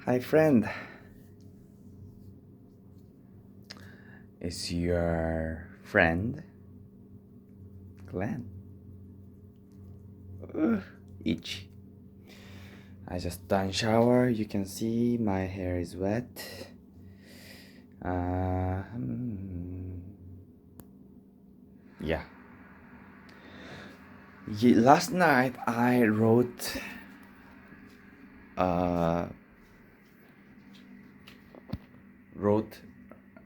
Hi, friend. It's your friend, Glenn. Ugh, itchy. I just done shower. You can see my hair is wet. Uh, hmm, yeah. Last night uh, wrote,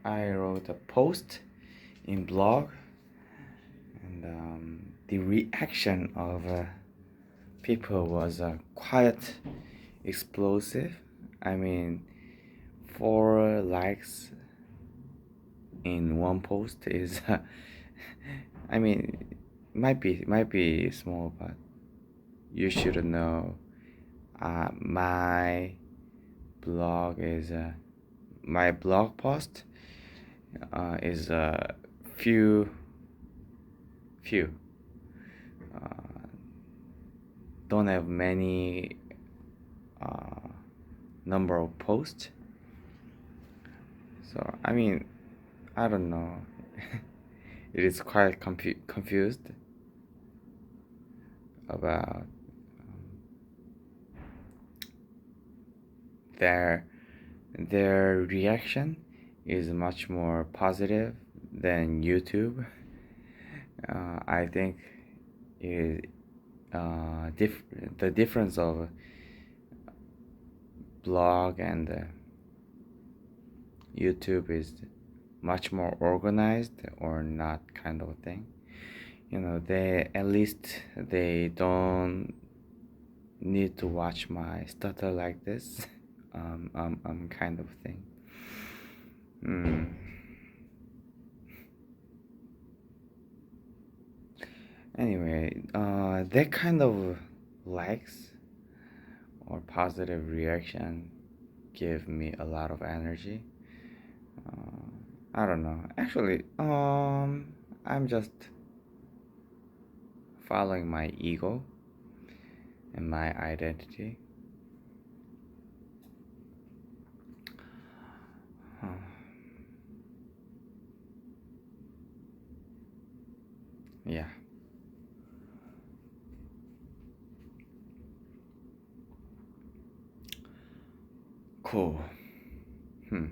I wrote a post in blog, and the reaction of people was quite explosive. I mean, 4 likes in one post is I mean, might be small, but you should know my blog is my blog post is few few uh, don't have many uh, number of posts. So I mean, I don't know. It is quite confused about their their reaction is much more positive than YouTube. I think is the difference of blog and YouTube is much more organized or not kind of thing. You know, they at least they don't need to watch my stutter like this. Kind of thing. Mm. Anyway, that kind of likes or positive reaction give me a lot of energy. Uh, I don't know. Actually, I'm just following my ego and my identity. Uh, yeah, cool. Hmm.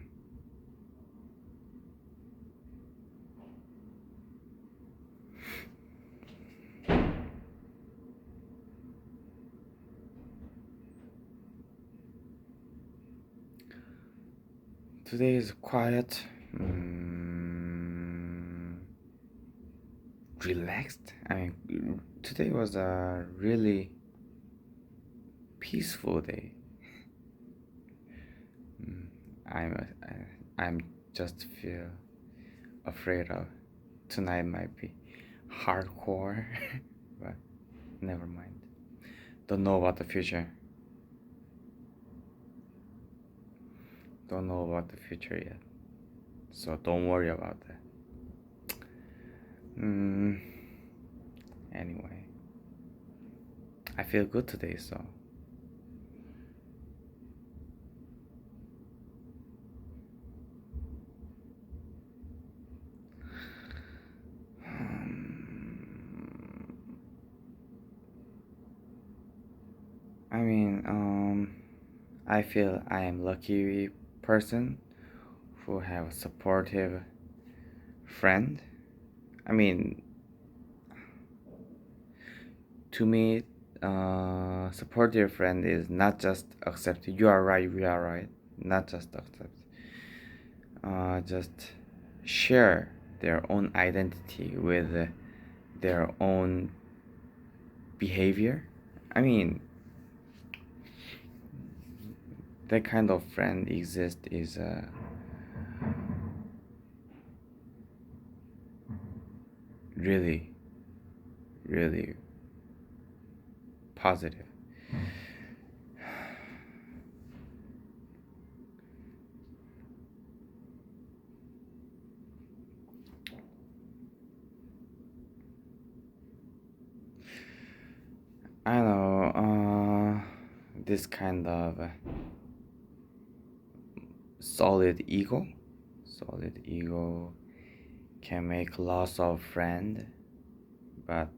Today is quiet, relaxed. I mean, today was a really peaceful day. Mm, I'm just feel afraid of tonight might be hardcore, but never mind. Don't know about the future. Don't know about the future yet. So don't worry about that. Mm, anyway, I feel good today, so. I mean, I feel I am lucky person who have a supportive friend. I mean, to me, supportive friend is not just accept you are right, we are right, not just accept, just share their own identity with their own behavior. I mean, that kind of friend exist is really, really positive. I know, this kind of solid ego. Solid ego can make lots of friends, but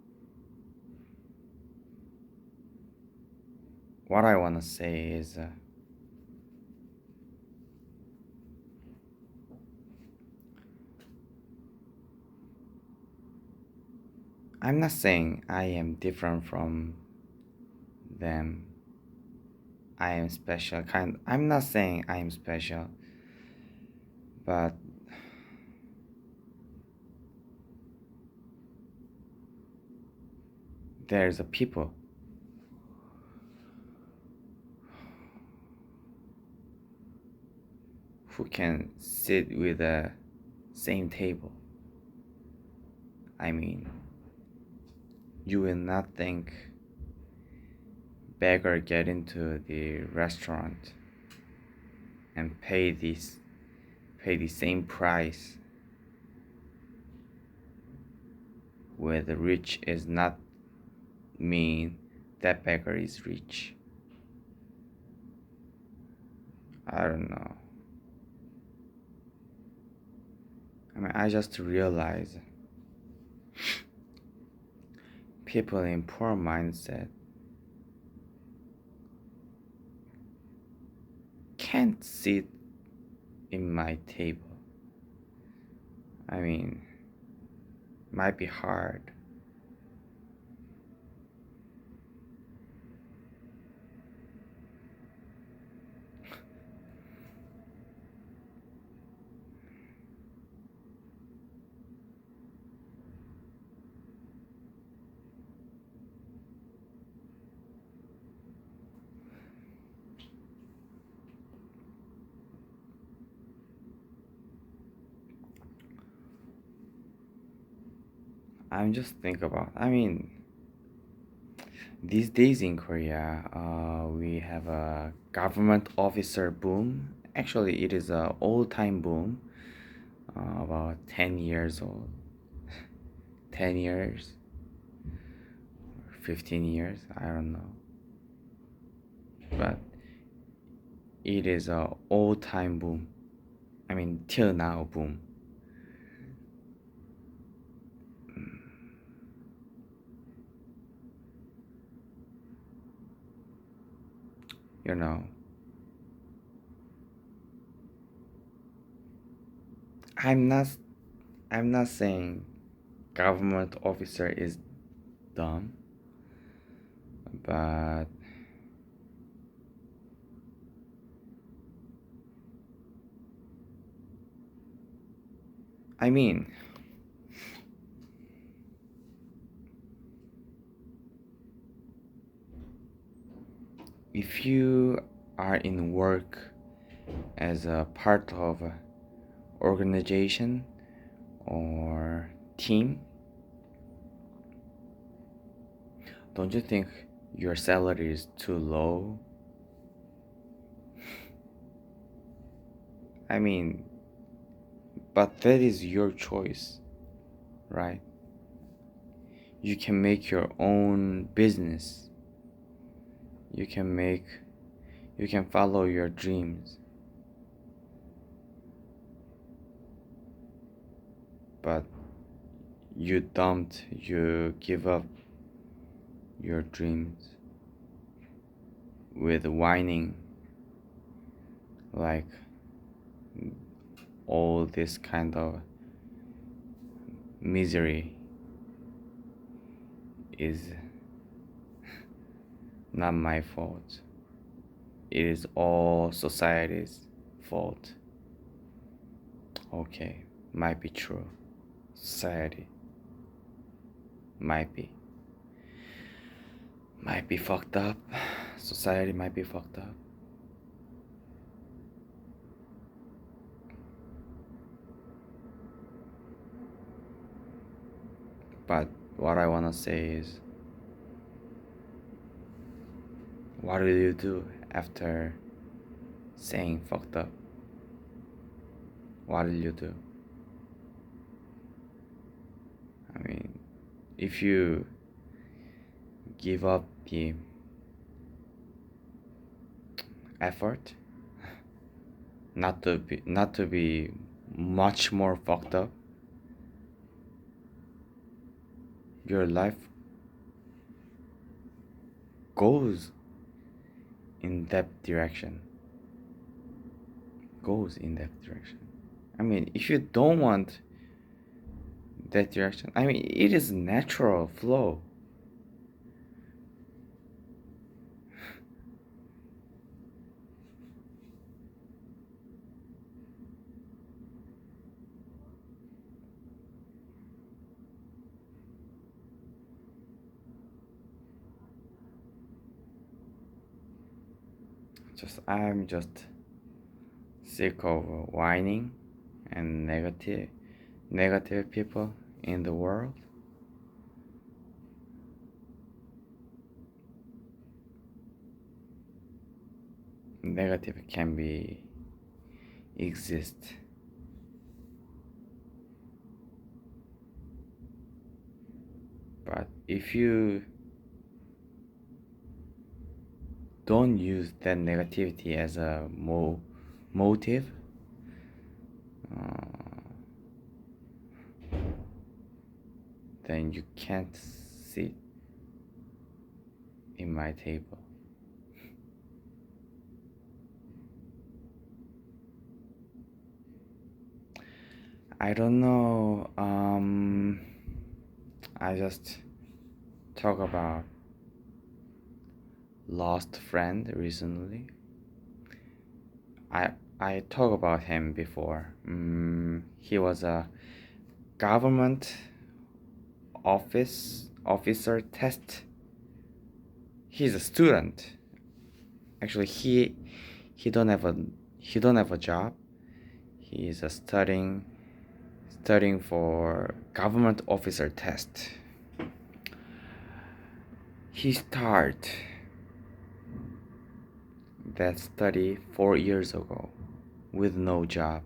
what I want to say is I'm not saying I am different from them. I am special. I'm not saying I am special, but there's a people who can sit with the same table. I mean, you will not think beggar get into the restaurant and pay the same price where the rich is not mean that beggar is rich. I don't know. I mean, I just realize people in poor mindset can't sit in my table. I mean, might be hard. I'm just think about. I mean, these days in Korea, we have a government officer boom. Actually, it is a all-time boom. About 10 years old. 10 years, 15 years. I don't know, but it is a all-time boom. I mean, till now boom. You know, I'm not. I'm not saying government officer is dumb, but I mean, if you are in work as a part of a organization or team, don't you think your salary is too low? I mean, but that is your choice, right? You can make your own business. You can follow your dreams. But you give up your dreams with whining, like all this kind of misery is not my fault. It is all society's fault. Okay, might be true. Society might be fucked up. Society might be fucked up. But what I wanna say is, what will you do after saying fucked up? What will you do? I mean, if you give up the effort, not to be much more fucked up, your life goes in that direction. Goes in that direction. I mean, if you don't want that direction, I mean, it is natural flow. I'm just sick of whining and negative people in the world. Negative can be exist, but if you don't use that negativity as a motive, uh, then you can't sit in my table. I don't know. I just talk about lost friend recently. I talked about him before. He was a government officer test. He's a student. Actually, he don't have a job. He is studying for government officer test. He start that study 4 years ago with no job.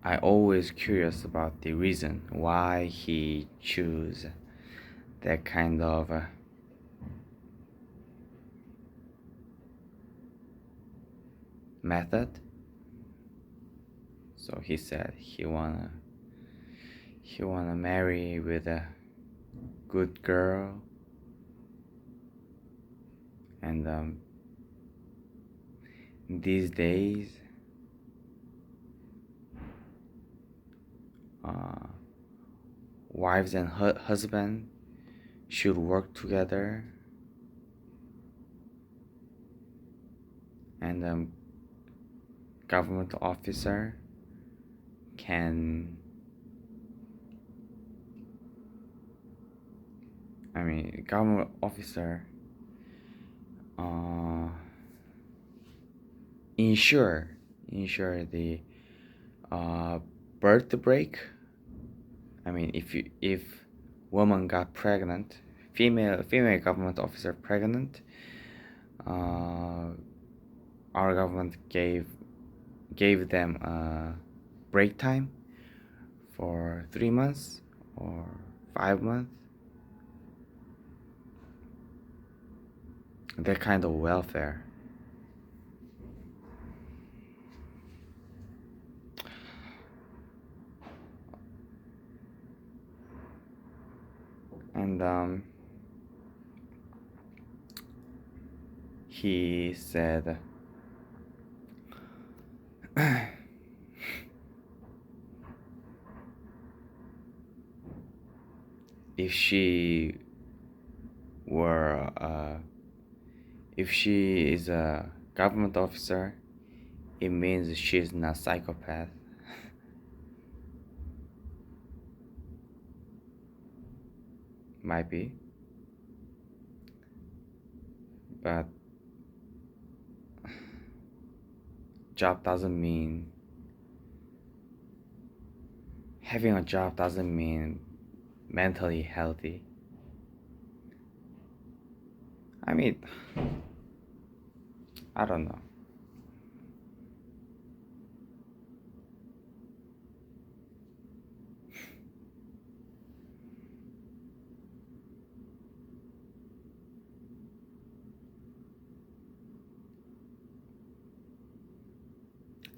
I always curious about the reason why he choose that kind of method. So he said he wanna marry with a good girl, and these days wives and husband should work together, and government officer can government officer ensure the birth break. If woman got pregnant, female government officer pregnant, our government gave them a break time for 3 months or 5 months. That kind of welfare. And he said if she is a government officer, it means she's not psychopath. Might be, but having a job doesn't mean mentally healthy. I don't know.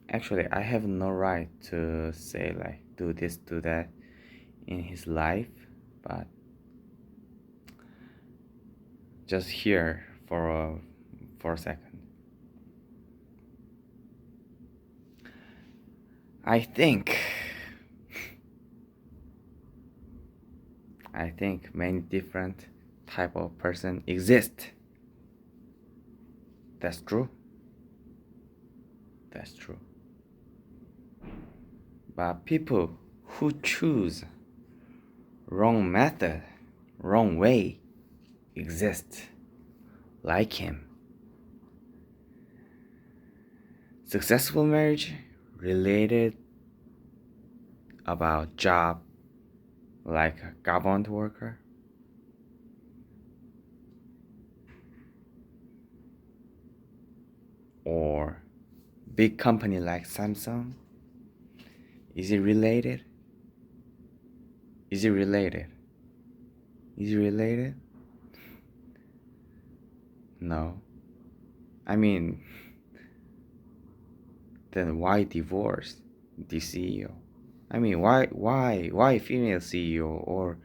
Actually, I have no right to say like do this, do that in his life, but just here for a second. I think I think many different type of person exist. That's true. That's true. But people who choose wrong method, wrong way exist like him. Successful marriage related about job like a government worker or big company like Samsung. Is it related? Is it related? Is it related? No. I mean, then why divorce the CEO? I mean, why female CEO or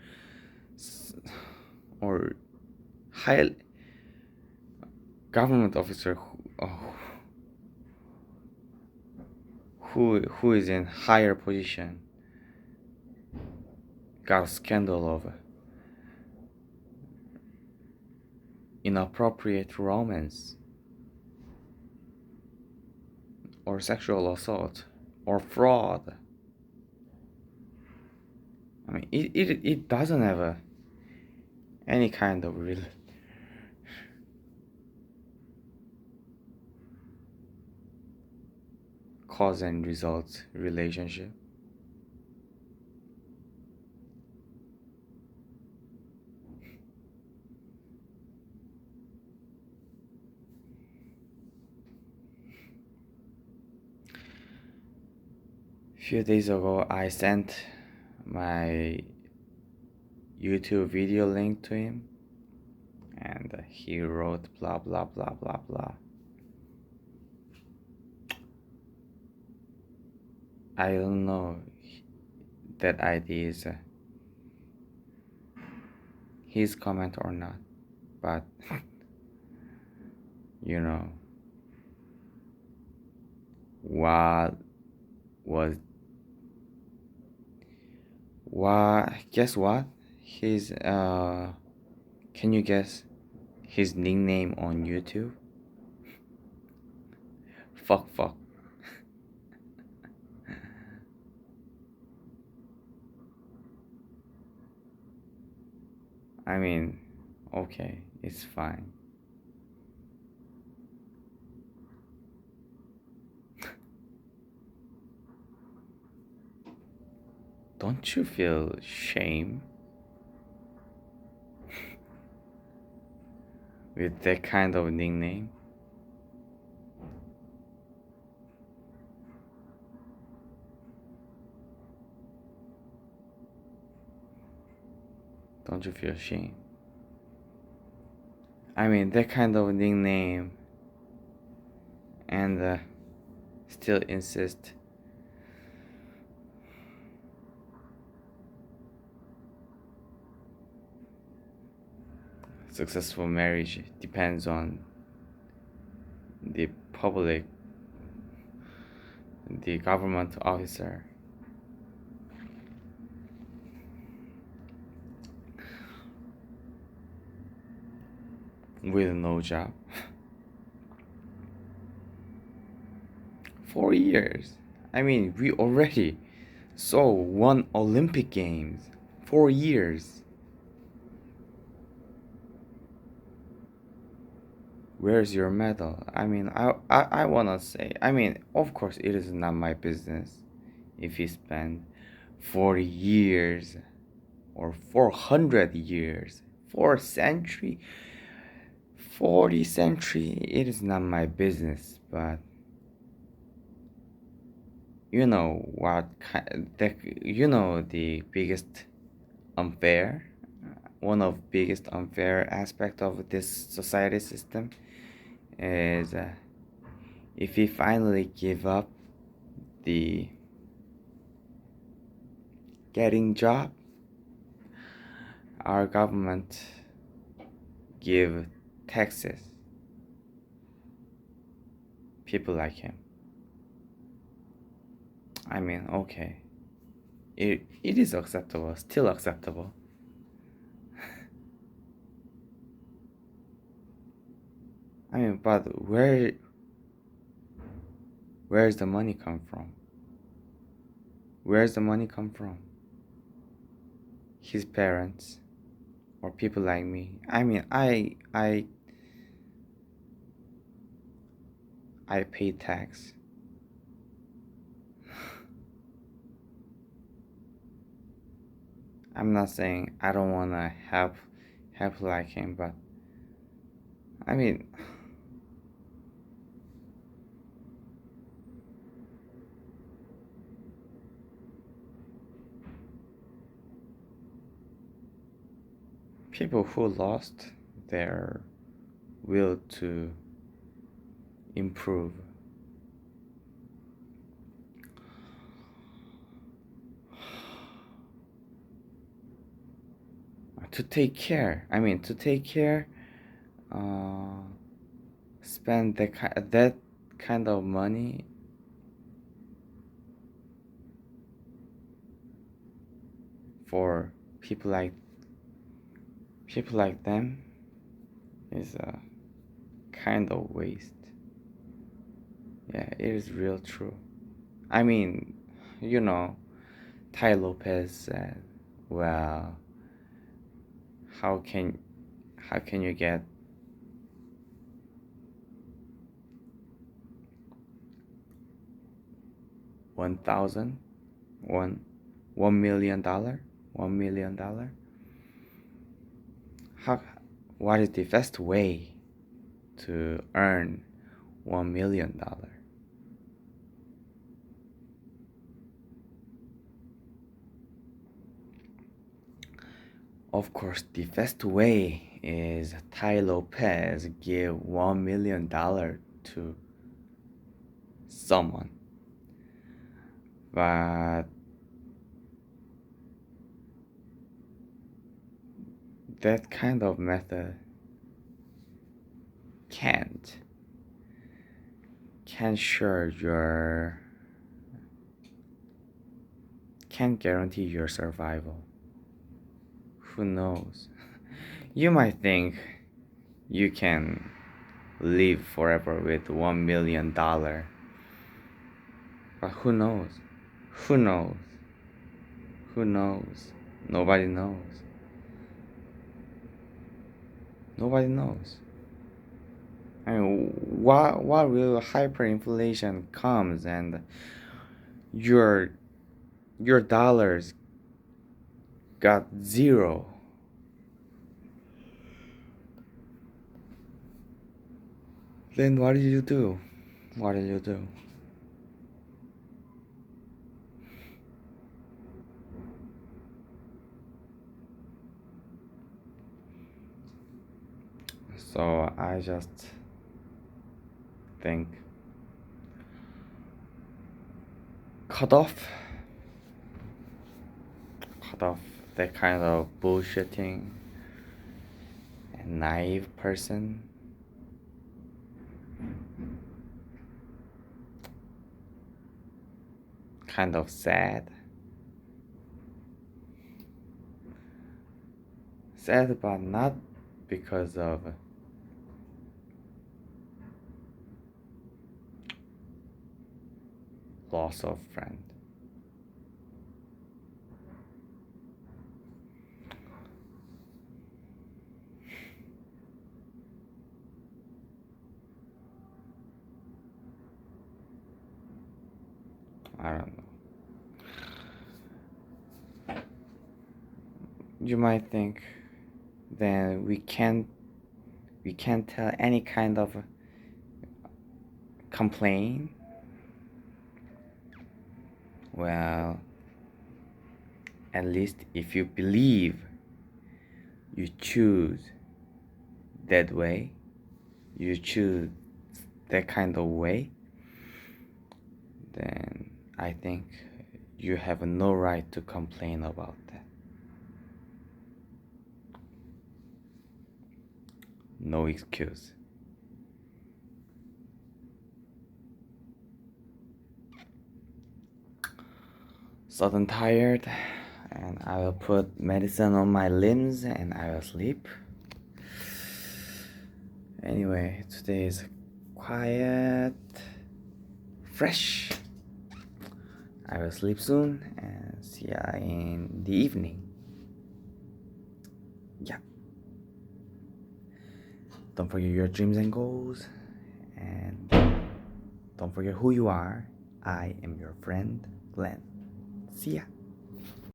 high government officer who is in higher position got a scandal of inappropriate romance or sexual assault or fraud. I mean, it doesn't have any kind of real cause and result relationship. Few days ago, I sent my YouTube video link to him, and he wrote blah blah blah blah blah. I don't know that idea is his comment or not, but you know what was what? Guess what? His can you guess his nickname on YouTube? Fuck fuck. I mean, okay, it's fine. Don't you feel shame with that kind of nickname? Don't you feel shame? I mean, that kind of nickname and still insist successful marriage depends on the public, the government officer with no job. 4 years. I mean, we already saw one Olympic Games. 4 years. Where's your medal? I mean, I wanna say, I mean, of course, it is not my business if he spent 40 years or 400 years, 4 century, 40 century. It is not my business, but you know what? You know the biggest unfair, one of biggest unfair aspect of this society system is if he finally give up the getting job, our government give taxes people like him. I mean, okay, it is acceptable, still acceptable. I mean, but where's the money come from? Where's the money come from? His parents or people like me? I mean, I pay tax. I'm not saying I don't wanna help like him, but I mean, people who lost their will to improve, to take care. I mean, to take care, spend that kind of money for people like them is a kind of waste. Yeah, it is real true. I mean, you know, Tai Lopez said, "Well, how can you get 1,000 $1 million? $1 million? How? What is the best way to earn $1 million?" Of course, the best way is Tai Lopez give $1 million to someone, but that kind of method can't can't guarantee your survival. Who knows? You might think you can live forever with $1 million, but who knows? Who knows? Who knows? Nobody knows. Nobody knows. I mean, what will hyperinflation comes and your dollars got zero? Then what did you do? What did you do? So I just think cut off that kind of bullshitting and naive person. Kind of sad, but not because of loss of friend. I don't know. You might think then we can't tell any kind of complaint. Well, at least if you believe you choose that way, you choose that kind of way, then I think you have no right to complain about that. No excuse. Sudden tired, and I will put medicine on my limbs and I will sleep. Anyway, today is quiet, fresh. I will sleep soon and see ya in the evening. Yeah. Don't forget your dreams and goals, and don't forget who you are. I am your friend, Glenn. See ya.